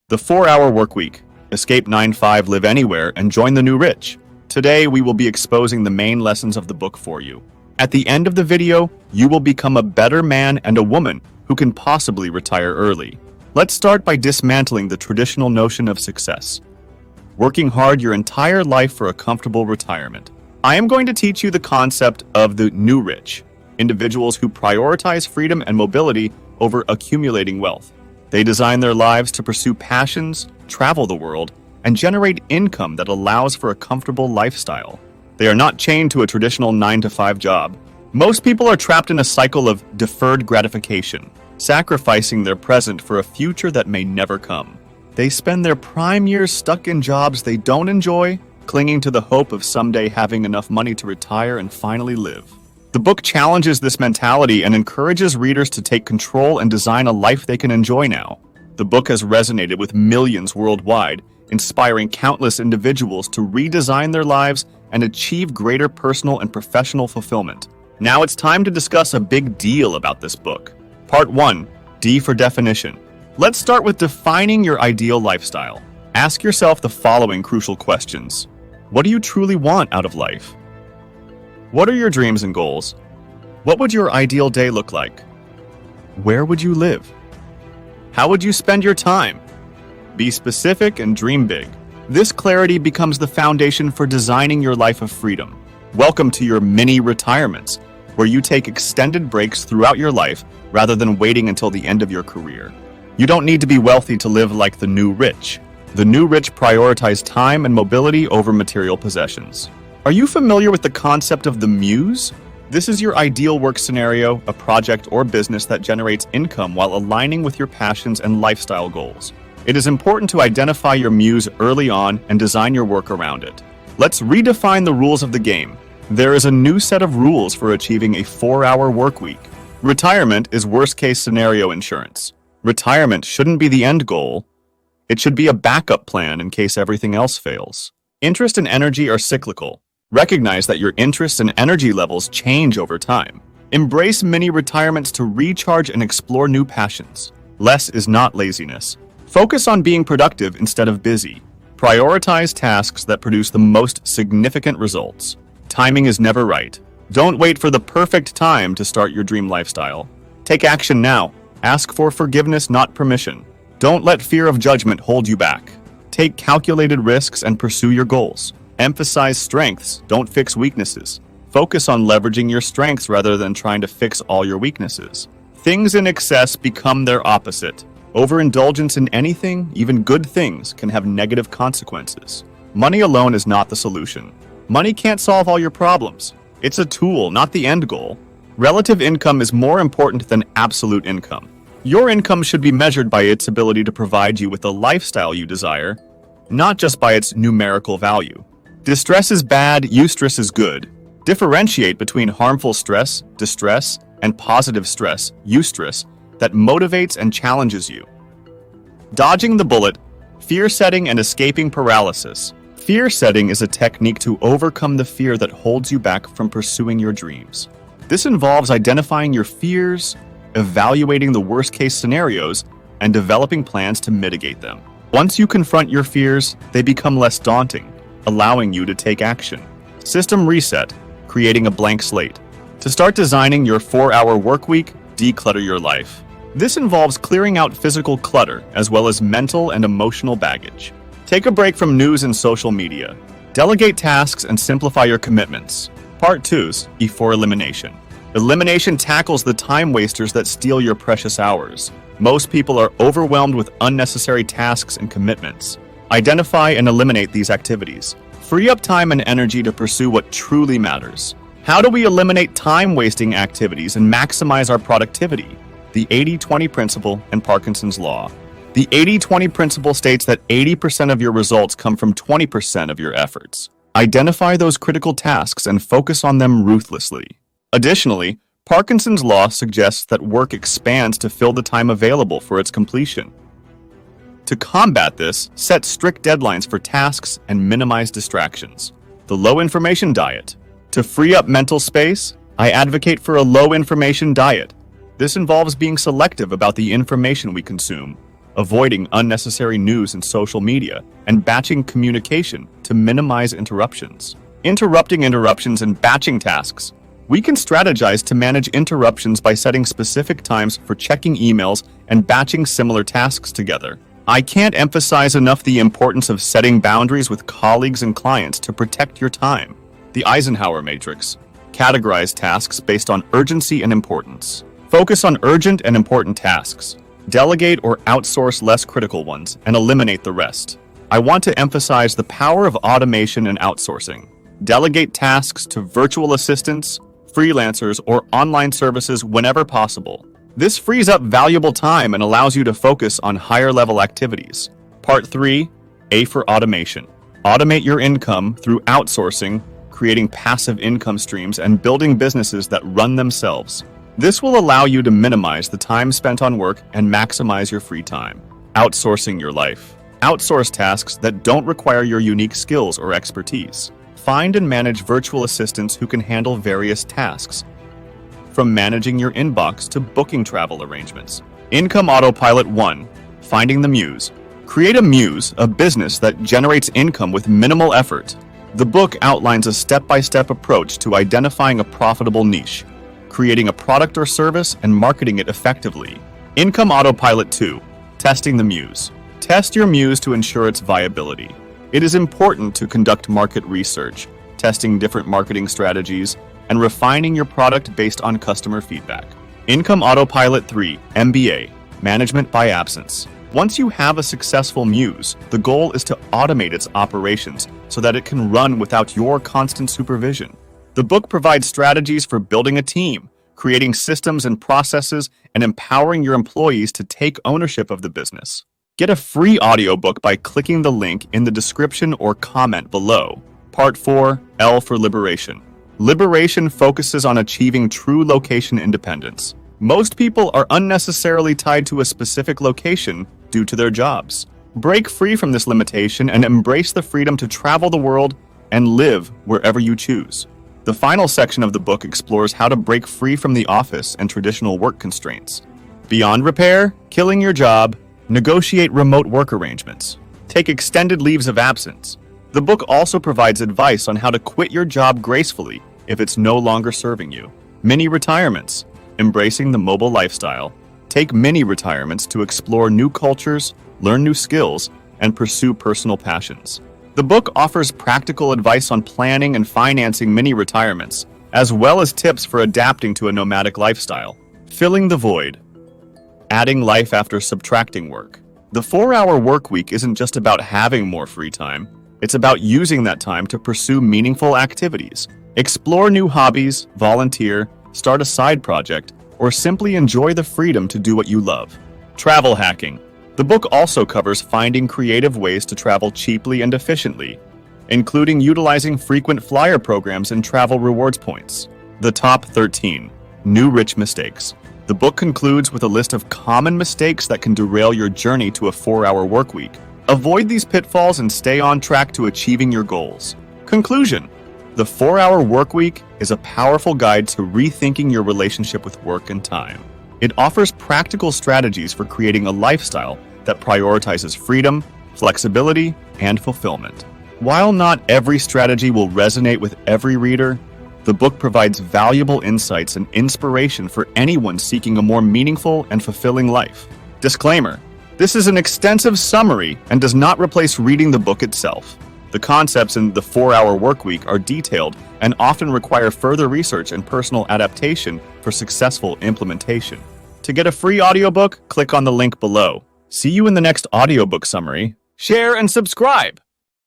The 4-Hour Workweek. Escape 9-5, live anywhere, and join the new rich. Today, we will be exposing the main lessons of the book for you. At the end of the video, you will become a better man and a woman who can possibly retire early. Let's start by dismantling the traditional notion of success. Working hard your entire life for a comfortable retirement. I am going to teach you the concept of the new rich, individuals who prioritize freedom and mobility over accumulating wealth. They design their lives to pursue passions, travel the world, and generate income that allows for a comfortable lifestyle. They are not chained to a traditional 9-to-5 job. Most people are trapped in a cycle of deferred gratification, sacrificing their present for a future that may never come. They spend their prime years stuck in jobs they don't enjoy, clinging to the hope of someday having enough money to retire and finally live. The book challenges this mentality and encourages readers to take control and design a life they can enjoy now. The book has resonated with millions worldwide, inspiring countless individuals to redesign their lives and achieve greater personal and professional fulfillment. Now it's time to discuss a big deal about this book. Part 1. D for definition. Let's start with defining your ideal lifestyle. Ask yourself the following crucial questions. What do you truly want out of life? What are your dreams and goals? What would your ideal day look like? Where would you live? How would you spend your time? Be specific and dream big. This clarity becomes the foundation for designing your life of freedom. Welcome to your mini retirements, where you take extended breaks throughout your life rather than waiting until the end of your career. You don't need to be wealthy to live like the new rich. The new rich prioritize time and mobility over material possessions. Are you familiar with the concept of the muse? This is your ideal work scenario, a project or business that generates income while aligning with your passions and lifestyle goals. It is important to identify your muse early on and design your work around it. Let's redefine the rules of the game. There is a new set of rules for achieving a 4-hour work week. Retirement is worst-case scenario insurance. Retirement shouldn't be the end goal. It should be a backup plan in case everything else fails. Interest and energy are cyclical. Recognize that your interests and energy levels change over time. Embrace mini retirements to recharge and explore new passions. Less is not laziness. Focus on being productive instead of busy. Prioritize tasks that produce the most significant results. Timing is never right. Don't wait for the perfect time to start your dream lifestyle. Take action now. Ask for forgiveness, not permission. Don't let fear of judgment hold you back. Take calculated risks and pursue your goals. Emphasize strengths, don't fix weaknesses. Focus on leveraging your strengths rather than trying to fix all your weaknesses. Things in excess become their opposite. Overindulgence in anything, even good things, can have negative consequences. Money alone is not the solution. Money can't solve all your problems. It's a tool, not the end goal. Relative income is more important than absolute income. Your income should be measured by its ability to provide you with the lifestyle you desire, not just by its numerical value. Distress is bad, eustress is good. Differentiate between harmful stress, distress, and positive stress, eustress, that motivates and challenges you. Dodging the bullet, fear setting and escaping paralysis. Fear setting is a technique to overcome the fear that holds you back from pursuing your dreams. This involves identifying your fears, evaluating the worst-case scenarios, and developing plans to mitigate them. Once you confront your fears, they become less daunting, allowing you to take action. System reset, creating a blank slate. To start designing your 4-hour work week, declutter your life. This involves clearing out physical clutter as well as mental and emotional baggage. Take a break from news and social media. Delegate tasks and simplify your commitments. Part 2's E for elimination. Elimination tackles the time wasters that steal your precious hours. Most people are overwhelmed with unnecessary tasks and commitments. Identify and eliminate these activities. Free up time and energy to pursue what truly matters. How do we eliminate time-wasting activities and maximize our productivity? The 80-20 principle and Parkinson's law. The 80-20 principle states that 80% of your results come from 20% of your efforts. Identify those critical tasks and focus on them ruthlessly. Additionally, Parkinson's law suggests that work expands to fill the time available for its completion. To combat this, set strict deadlines for tasks and minimize distractions. The low-information diet. To free up mental space, I advocate for a low-information diet. This involves being selective about the information we consume. avoiding unnecessary news and social media, and batching communication to minimize interruptions. Interrupting interruptions and batching tasks. We can strategize to manage interruptions by setting specific times for checking emails and batching similar tasks together. I can't emphasize enough the importance of setting boundaries with colleagues and clients to protect your time. The Eisenhower Matrix. Categorize tasks based on urgency and importance. Focus on urgent and important tasks. Delegate or outsource less critical ones and eliminate the rest. I want to emphasize the power of automation and outsourcing. Delegate tasks to virtual assistants, freelancers, or online services whenever possible. This frees up valuable time and allows you to focus on higher-level activities. Part 3. A for automation. Automate your income through outsourcing, creating passive income streams, and building businesses that run themselves. This will allow you to minimize the time spent on work and maximize your free time. Outsourcing your life. Outsource tasks that don't require your unique skills or expertise. Find and manage virtual assistants who can handle various tasks, from managing your inbox to booking travel arrangements. Income Autopilot 1. Finding the Muse. Create a muse, a business that generates income with minimal effort. The book outlines a step-by-step approach to identifying a profitable niche, creating a product or service, and marketing it effectively. Income Autopilot 2. Testing the Muse. Test your muse to ensure its viability. It is important to conduct market research, testing different marketing strategies, and refining your product based on customer feedback. Income Autopilot 3, MBA, Management by Absence. Once you have a successful muse, the goal is to automate its operations so that it can run without your constant supervision. The book provides strategies for building a team, creating systems and processes, and empowering your employees to take ownership of the business. Get a free audiobook by clicking the link in the description or comment below. Part 4, L for Liberation. Liberation focuses on achieving true location independence. Most people are unnecessarily tied to a specific location due to their jobs. Break free from this limitation and embrace the freedom to travel the world and live wherever you choose. The final section of the book explores how to break free from the office and traditional work constraints. Beyond repair, killing your job, negotiate remote work arrangements, take extended leaves of absence. The book also provides advice on how to quit your job gracefully if it's no longer serving you. Mini retirements. Embracing the mobile lifestyle. Take mini retirements to explore new cultures, learn new skills, and pursue personal passions. The book offers practical advice on planning and financing mini retirements, as well as tips for adapting to a nomadic lifestyle. Filling the void. Adding life after subtracting work. The 4-hour workweek isn't just about having more free time. It's about using that time to pursue meaningful activities. Explore new hobbies, volunteer, start a side project, or simply enjoy the freedom to do what you love. Travel hacking. The book also covers finding creative ways to travel cheaply and efficiently, including utilizing frequent flyer programs and travel rewards points. The Top 13 New Rich Mistakes. The book concludes with a list of common mistakes that can derail your journey to a 4-hour workweek. Avoid these pitfalls and stay on track to achieving your goals. Conclusion. The 4-hour workweek is a powerful guide to rethinking your relationship with work and time. It offers practical strategies for creating a lifestyle that prioritizes freedom, flexibility, and fulfillment. While not every strategy will resonate with every reader, the book provides valuable insights and inspiration for anyone seeking a more meaningful and fulfilling life. Disclaimer: this is an extensive summary and does not replace reading the book itself. The concepts in the 4-hour workweek are detailed and often require further research and personal adaptation for successful implementation. To get a free audiobook, click on the link below. See you in the next audiobook summary. Share and subscribe!